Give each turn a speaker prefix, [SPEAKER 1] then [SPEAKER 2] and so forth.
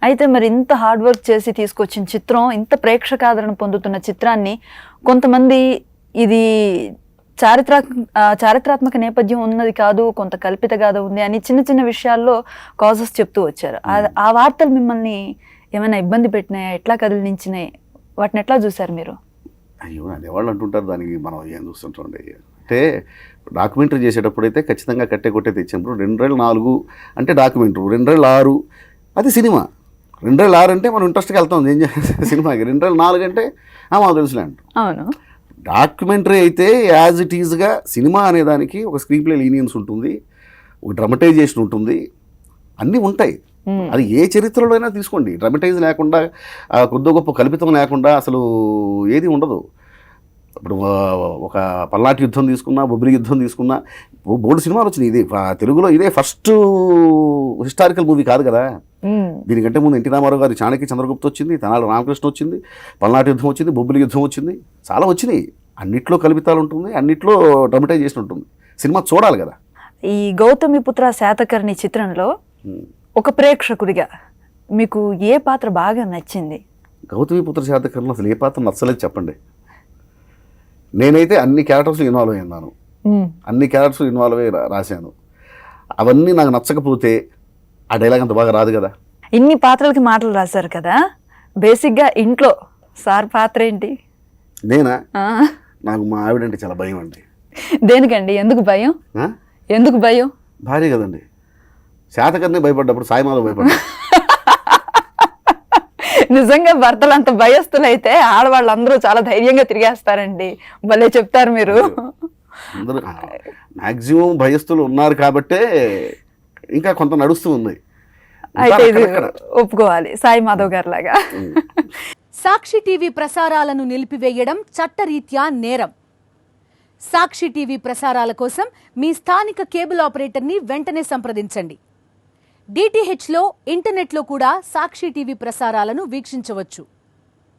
[SPEAKER 1] అయితే మరి ఇంత హార్డ్ వర్క్ చేసి తీసుకొచ్చిన చిత్రం, ఇంత ప్రేక్షకాదరణ పొందుతున్న చిత్రాన్ని కొంతమంది ఇది చారిత్రాత్మక నేపథ్యం ఉన్నది కాదు, కొంత కల్పిత గాథ ఉంది అని చిన్న చిన్న విషయాల్లో కాజెస్ చెప్తూ వచ్చారు. ఆ వార్తలు మిమ్మల్ని ఏమైనా ఇబ్బంది పెట్టినాయా? ఎట్లా కదిలించినాయి? వాటిని ఎట్లా చూసారు మీరు?
[SPEAKER 2] అయ్యో, అనేవాళ్ళు అంటుంటారు, దానికి మనం ఏం చూస్తుంటాండి. అంటే డాక్యుమెంటరీ చేసేటప్పుడు అయితే ఖచ్చితంగా కొట్టే తెచ్చినప్పుడు 2004 అంటే డాక్యుమెంటరీ, 2006 అది సినిమా. 2006 అంటే మనం ఇంట్రెస్ట్గా వెళ్తాం ఏం చేయాలి సినిమాకి. 2004 అంటే మాకు తెలుసులే అంటాం.
[SPEAKER 1] అవును.
[SPEAKER 2] డాక్యుమెంటరీ అయితే యాజ్ ఇట్ ఈజ్గా సినిమా అనేదానికి ఒక స్క్రీన్ ప్లే లీనియన్స్ ఉంటుంది, ఒక డ్రమటైజేషన్ ఉంటుంది, అన్నీ ఉంటాయి. అది ఏ చరిత్రలో అయినా తీసుకోండి, డ్రమటైజ్ లేకుండా కొద్ది గొప్ప కల్పితం లేకుండా అసలు ఏది ఉండదు. ఇప్పుడు ఒక పల్నాటి యుద్ధం తీసుకున్నా, బొబ్బిలి యుద్ధం తీసుకున్నా, బోర్డు సినిమాలు వచ్చినాయి. ఇది తెలుగులో ఇదే ఫస్ట్ హిస్టారికల్ మూవీ కాదు కదా. దీనికంటే ముందు ఎన్టీ రామారావు గారి చాణక్య చంద్రగుప్త వచ్చింది, తెనాలి రామకృష్ణ వచ్చింది, పల్నాటి యుద్ధం వచ్చింది, బొబ్బిలి యుద్ధం వచ్చింది, చాలా వచ్చినాయి. అన్నిట్లో కల్పితాలు ఉంటుంది, అన్నిట్లో డ్రమటైజేషన్ ఉంటుంది. సినిమా చూడాలి కదా.
[SPEAKER 1] ఈ గౌతమిపుత్ర శాతకర్ణి చిత్రంలో ఒక ప్రేక్షకుడిగా మీకు ఏ పాత్ర బాగా నచ్చింది?
[SPEAKER 2] గౌతమిపుత్ర శాతకర్ణిలో అసలు ఏ పాత్ర నచ్చలేదు చెప్పండి. నేనైతే అన్ని క్యారెక్టర్స్లో ఇన్వాల్వ్ అయ్యాను, అన్ని క్యారెక్టర్స్ ఇన్వాల్వ్ అయ్యి రాశాను. అవన్నీ నాకు నచ్చకపోతే ఆ డైలాగ్ అంత బాగా రాదు కదా.
[SPEAKER 1] ఇన్ని పాత్రలకి మాటలు రాశారు కదా, బేసిక్గా ఇంట్లో సార్ పాత్ర ఏంటి?
[SPEAKER 2] నేనా? నాకు మా ఆవిడంటే చాలా భయం అండి.
[SPEAKER 1] దేనికండి? ఎందుకు భయం? ఎందుకు భయం?
[SPEAKER 2] భార్య కదండి. శాతకర్ణి భయపడ్డప్పుడు సాయిమాధవ్ భయపడ్డా.
[SPEAKER 1] నిజంగా భర్తలు అంత భయస్థులైతే ఆడవాళ్ళందరూ చాలా ధైర్యంగా తిరిగేస్తారండి. భలే చెప్తారు మీరు.
[SPEAKER 2] అందరూ మ్యాక్సిమం భయస్థులు ఉన్నారు కాబట్టే ఇంకా కొంత నడుస్తూ ఉంది.
[SPEAKER 1] అయితే ఇది ఒప్పుకోవాలి, సాయి మాధవ్ గారి లాగా.
[SPEAKER 3] సాక్షి టీవీ ప్రసారాలను నిలిపివేయడం చట్టరీత్యా నేరం. సాక్షి టీవీ ప్రసారాల కోసం మీ స్థానిక కేబుల్ ఆపరేటర్ని వెంటనే సంప్రదించండి. DTHలో, ఇంటర్నెట్లో కూడా సాక్షి టీవీ ప్రసారాలను వీక్షించవచ్చు.